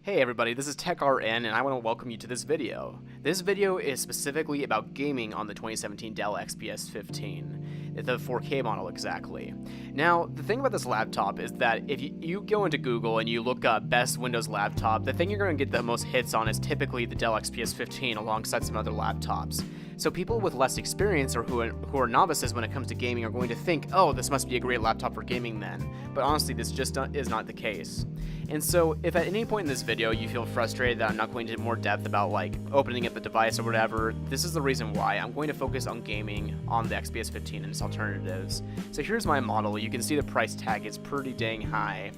Hey everybody, this is TechRN and I want to welcome you to this video. This video is specifically about gaming on the 2017 Dell XPS 15, the 4K model exactly. Now, the thing about this laptop is that if you go into Google and you look up best Windows laptop, the thing you're going to get the most hits on is typically the Dell XPS 15 alongside some other laptops. So people with less experience or who are novices when it comes to gaming are going to think, oh, this must be a great laptop for gaming then. But honestly, this just is not the case. And so if at any point in this video you feel frustrated that I'm not going into more depth about like opening up the device or whatever, this is the reason why. I'm going to focus on gaming on the XPS 15 and its alternatives. So here's my model. You can see the price tag is pretty dang high.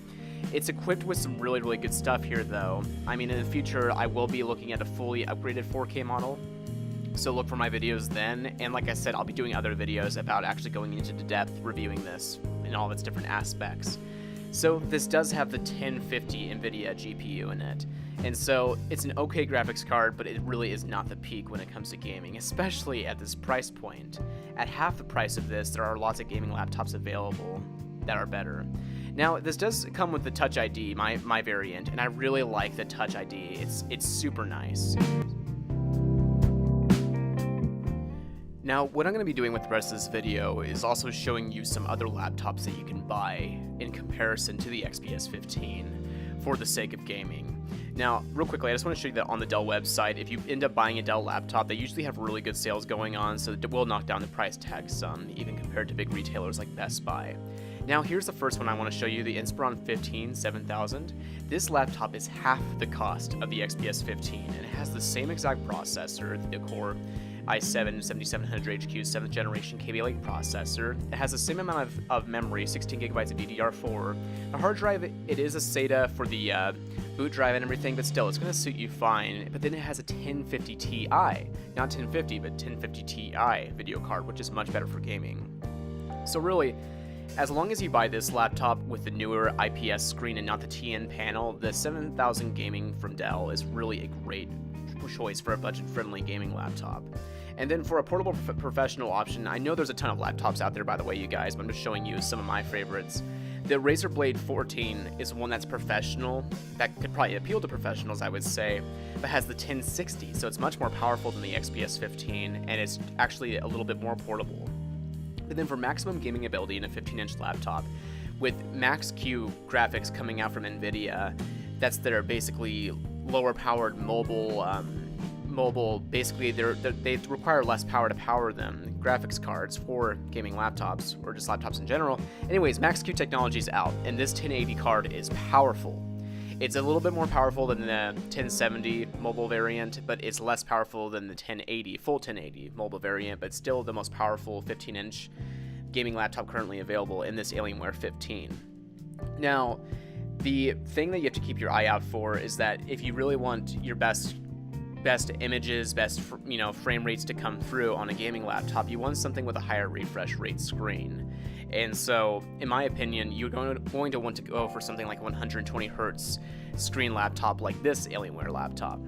It's equipped with some really good stuff here though. I mean, in the future I will be looking at a fully upgraded 4K model. So look for my videos then, and like I said, I'll be doing other videos about actually going into depth reviewing this in all of its different aspects. So this does have the 1050 NVIDIA GPU in it, and so it's an okay graphics card, but it really is not the peak when it comes to gaming, especially at this price point. At half the price of this, there are lots of gaming laptops available that are better. Now, this does come with the Touch ID, my variant, and I really like the Touch ID. It's super nice. Now, what I'm going to be doing with the rest of this video is also showing you some other laptops that you can buy in comparison to the XPS 15 for the sake of gaming. Now, real quickly, I just want to show you that on the Dell website, if you end up buying a Dell laptop, they usually have really good sales going on, so it will knock down the price tag some, even compared to big retailers like Best Buy. Now, here's the first one I want to show you, the Inspiron 15 7000. This laptop is half the cost of the XPS 15, and it has the same exact processor, the Core i7-7700HQ 7th generation Kaby Lake processor. It has the same amount of memory, 16 gigabytes of DDR4. The hard drive, it is a SATA for the boot drive and everything, but still, it's going to suit you fine. But then it has a 1050 Ti, not 1050, but 1050 Ti video card, which is much better for gaming. So really, as long as you buy this laptop with the newer IPS screen and not the TN panel, the 7000 gaming from Dell is really a great choice for a budget-friendly gaming laptop. And then for a portable professional option, I know there's a ton of laptops out there, by the way, you guys, but I'm just showing you some of my favorites. The Razer Blade 14 is one that's professional, that could probably appeal to professionals, I would say, but has the 1060, so it's much more powerful than the XPS 15, and it's actually a little bit more portable. But then for maximum gaming ability in a 15-inch laptop, with Max-Q graphics coming out from NVIDIA, that's their basically lower-powered mobile. Basically, they require less power to power them. Graphics cards for gaming laptops or just laptops in general. Anyways, Max-Q technology is out, and this 1080 card is powerful. It's a little bit more powerful than the 1070 mobile variant, but it's less powerful than the 1080 full 1080 mobile variant, but still the most powerful 15-inch gaming laptop currently available in this Alienware 15. Now, the thing that you have to keep your eye out for is that if you really want your best images, best frame rates to come through on a gaming laptop, you want something with a higher refresh rate screen. And so, in my opinion, you're going to want to go for something like 120 Hz screen laptop like this Alienware laptop.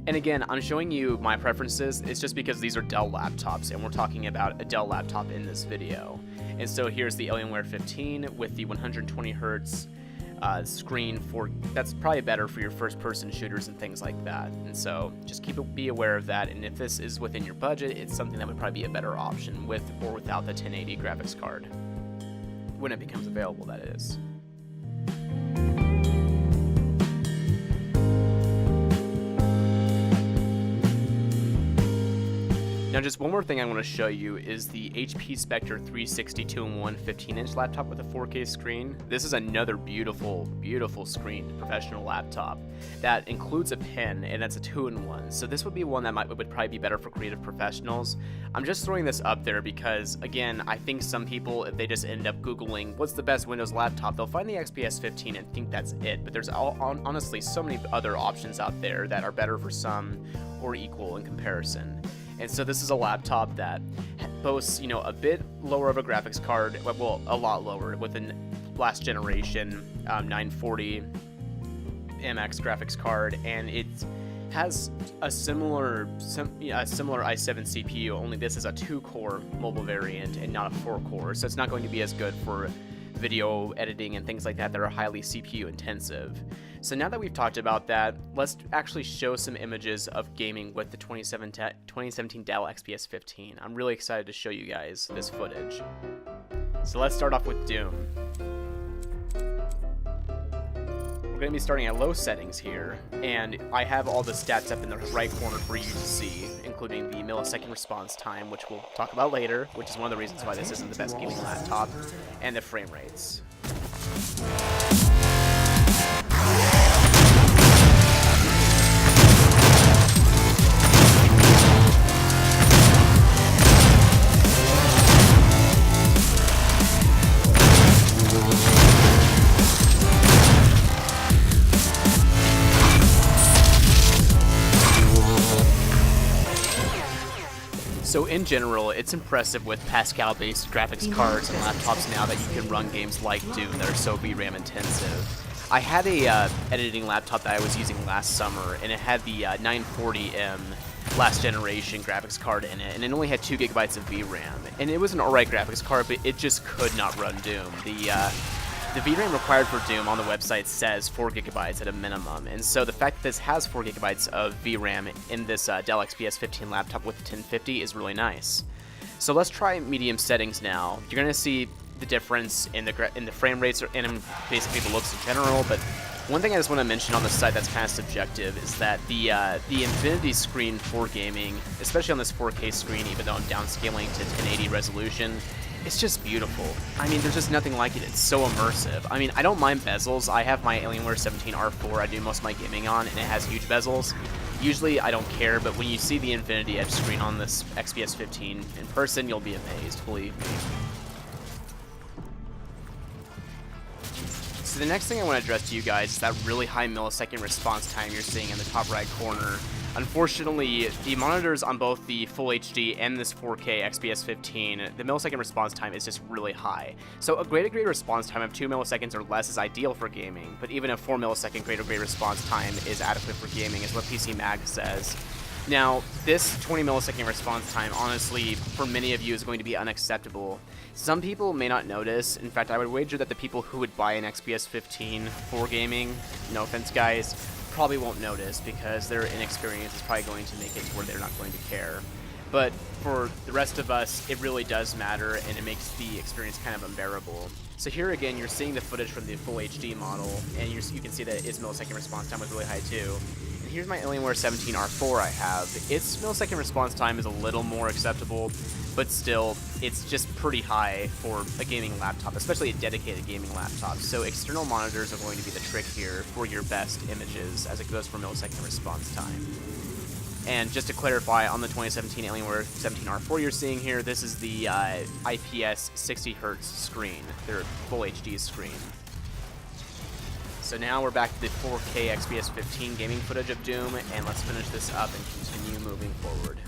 And again, I'm showing you my preferences. It's just because these are Dell laptops, and we're talking about a Dell laptop in this video. And so here's the Alienware 15 with the 120 Hz screen that's probably better for your first-person shooters and things like that. And so just be aware of that. And if this is within your budget, it's something that would probably be a better option with or without the 1080 graphics card when it becomes available, that is. Now, just one more thing I want to show you is the HP Spectre 360 2-in-1 15-inch laptop with a 4K screen. This is another beautiful screen professional laptop that includes a pen, and that's a 2-in-1. So this would be one that would probably be better for creative professionals. I'm just throwing this up there because, again, I think some people, if they just end up Googling what's the best Windows laptop, they'll find the XPS 15 and think that's it. But there's honestly so many other options out there that are better for some or equal in comparison. And so this is a laptop that boasts, a bit lower of a graphics card, well, a lot lower, with a last generation 940 MX graphics card, and it has a similar i7 CPU, only this is a 2-core mobile variant and not a 4-core, so it's not going to be as good for video editing and things like that are highly CPU intensive. So now that we've talked about that, let's actually show some images of gaming with the 2017 Dell XPS 15. I'm really excited to show you guys this footage. So let's start off with Doom. We're going to be starting at low settings here, and I have all the stats up in the right corner for you to see, including the millisecond response time, which we'll talk about later, which is one of the reasons why this isn't the best gaming laptop, and the frame rates. So in general, it's impressive with Pascal-based graphics cards and laptops now that you can run games like Doom that are so VRAM intensive. I had a editing laptop that I was using last summer, and it had the 940M last generation graphics card in it, and it only had 2 GB of VRAM. And it was an alright graphics card, but it just could not run Doom. The VRAM required for Doom on the website says 4 GB at a minimum, and so the fact that this has 4 GB of VRAM in this Dell XPS 15 laptop with the 1050 is really nice. So let's try medium settings now. You're going to see the difference in the frame rates and in basically the looks in general, but one thing I just want to mention on the side that's kind of subjective is that the infinity screen for gaming, especially on this 4K screen, even though I'm downscaling to 1080 resolution, it's just beautiful. I mean, there's just nothing like it. It's so immersive. I mean, I don't mind bezels. I have my Alienware 17R4 I do most of my gaming on, and it has huge bezels. Usually, I don't care, but when you see the Infinity Edge screen on this XPS 15 in person, you'll be amazed, believe me. So the next thing I want to address to you guys is that really high millisecond response time you're seeing in the top right corner. Unfortunately, the monitors on both the Full HD and this 4K XPS 15, the millisecond response time is just really high. So a greater grade response time of 2 milliseconds or less is ideal for gaming, but even a 4 millisecond greater grade response time is adequate for gaming, is what PC Mag says. Now, this 20 millisecond response time, honestly, for many of you is going to be unacceptable. Some people may not notice. In fact, I would wager that the people who would buy an XPS 15 for gaming, no offense guys, probably won't notice because their inexperience is probably going to make it to where they're not going to care. But for the rest of us, it really does matter, and it makes the experience kind of unbearable. So here again, you're seeing the footage from the Full HD model, and you can see that its millisecond response time was really high too. And here's my Alienware 17R4 I have. Its millisecond response time is a little more acceptable, but still, it's just pretty high for a gaming laptop, especially a dedicated gaming laptop. So external monitors are going to be the trick here for your best images as it goes for millisecond response time. And just to clarify, on the 2017 Alienware 17R4 you're seeing here, this is the IPS 60Hz screen, their Full HD screen. So now we're back to the 4K XPS 15 gaming footage of Doom, and let's finish this up and continue moving forward.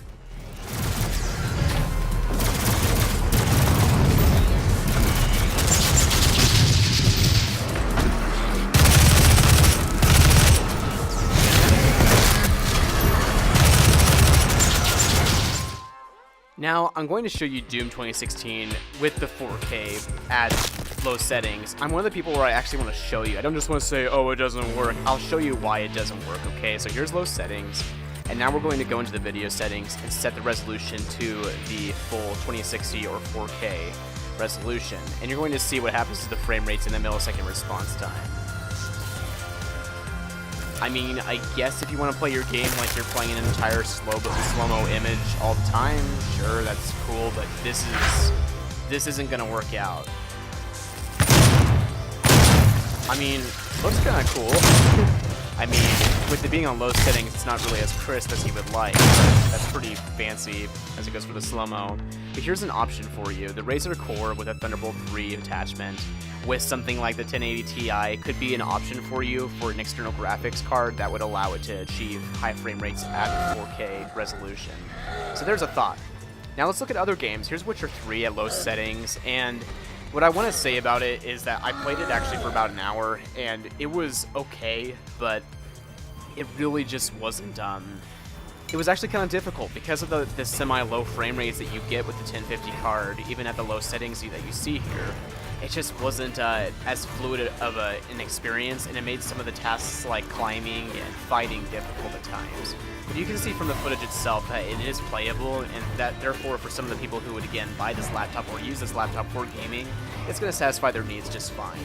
Now, I'm going to show you Doom 2016 with the 4K at low settings. I'm one of the people where I actually want to show you. I don't just want to say, oh, it doesn't work. I'll show you why it doesn't work, okay? So here's low settings, and now we're going to go into the video settings and set the resolution to the full 2060 or 4K resolution. And you're going to see what happens to the frame rates and the millisecond response time. I mean, I guess if you want to play your game like you're playing an entire slow-mo image all the time, sure, that's cool, but this isn't gonna work out. I mean, looks kinda cool. I mean, with it being on low settings, it's not really as crisp as you would like, but that's pretty fancy as it goes for the slow-mo. But here's an option for you. The Razer Core with a Thunderbolt 3 attachment with something like the 1080 Ti could be an option for you for an external graphics card that would allow it to achieve high frame rates at 4K resolution. So there's a thought. Now let's look at other games. Here's Witcher 3 at low settings, and what I want to say about it is that I played it actually for about an hour, and it was okay, but it really just wasn't, it was actually kind of difficult because of the semi-low frame rates that you get with the 1050 card, even at the low settings that you see here. it just wasn't as fluid of an experience, and it made some of the tasks like climbing and fighting difficult at times. But you can see from the footage itself that it is playable, and that therefore for some of the people who would again buy this laptop or use this laptop for gaming, it's going to satisfy their needs just fine.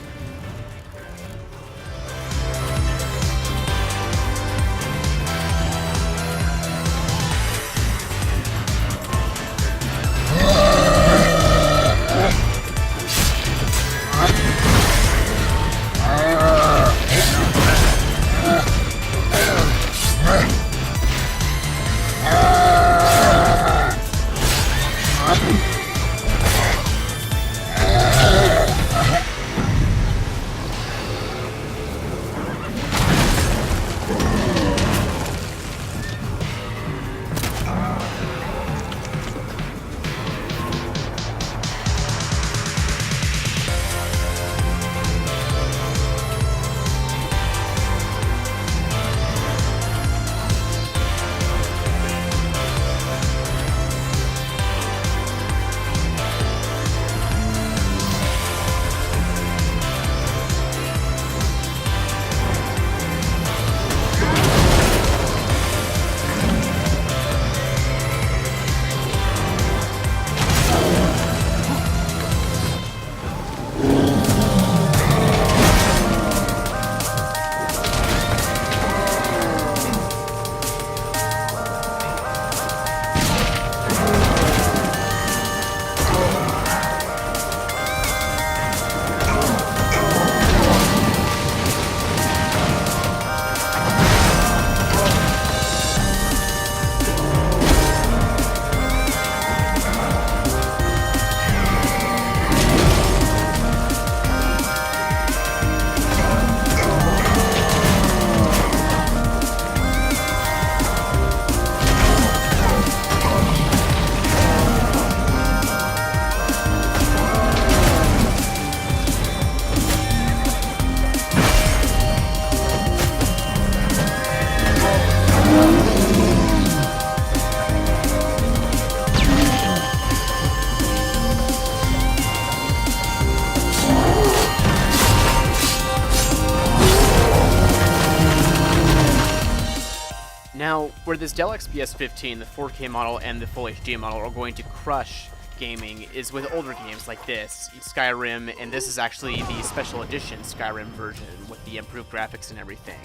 Now, where this Dell XPS 15, the 4K model, and the Full HD model are going to crush gaming is with older games like this, Skyrim, and this is actually the special edition Skyrim version with the improved graphics and everything.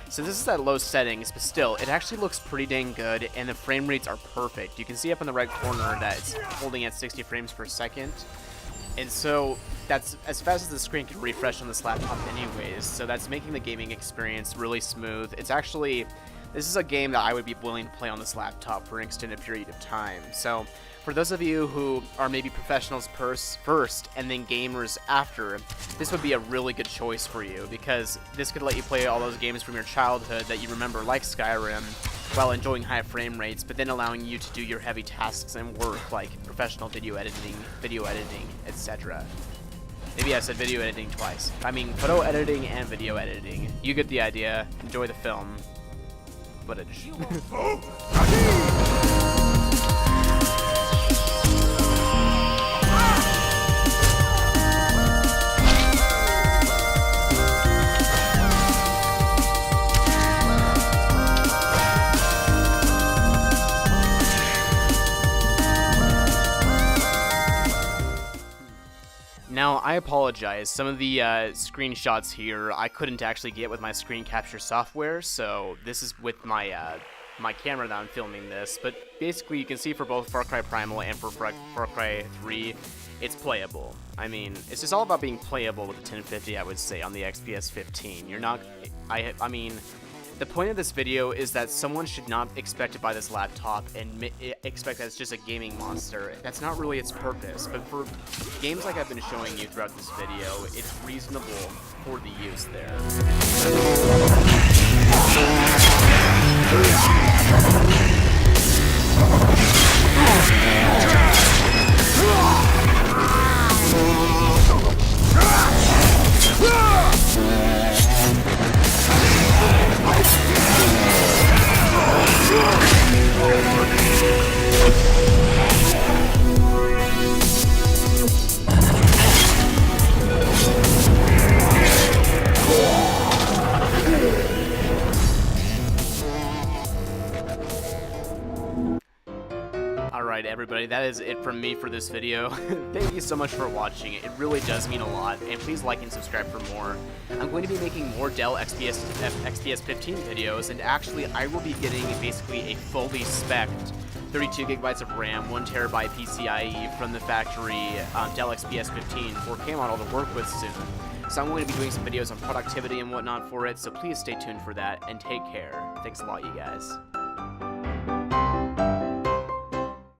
So this is at low settings, but still, it actually looks pretty dang good, and the frame rates are perfect. You can see up in the right corner that it's holding at 60 frames per second, and so that's as fast as the screen can refresh on this laptop anyways, so that's making the gaming experience really smooth. It's actually, this is a game that I would be willing to play on this laptop for an extended period of time. So for those of you who are maybe professionals first and then gamers after, this would be a really good choice for you, because this could let you play all those games from your childhood that you remember, like Skyrim, while enjoying high frame rates, but then allowing you to do your heavy tasks and work like professional video editing, etc. Maybe I said video editing twice. I mean photo editing and video editing. You get the idea. Enjoy the film footage. Now, I apologize, some of the screenshots here I couldn't actually get with my screen capture software, so this is with my my camera that I'm filming this, but basically you can see for both Far Cry Primal and for Far Cry 3, it's playable. I mean, it's just all about being playable with the 1050, I would say, on the XPS 15. You're not, I mean, the point of this video is that someone should not expect to buy this laptop and expect that it's just a gaming monster. That's not really its purpose, but for games like I've been showing you throughout this video, it's reasonable for the use there. Alright everybody, that is it from me for this video. Thank you so much for watching. It really does mean a lot, and please like and subscribe for more. I'm going to be making more Dell XPS 15 videos, and actually I will be getting basically a fully spec'd 32 gigabytes of RAM, 1 terabyte PCIe from the factory Dell XPS 15 4K model to work with soon. So I'm going to be doing some videos on productivity and whatnot for it, so please stay tuned for that, and take care. Thanks a lot, you guys.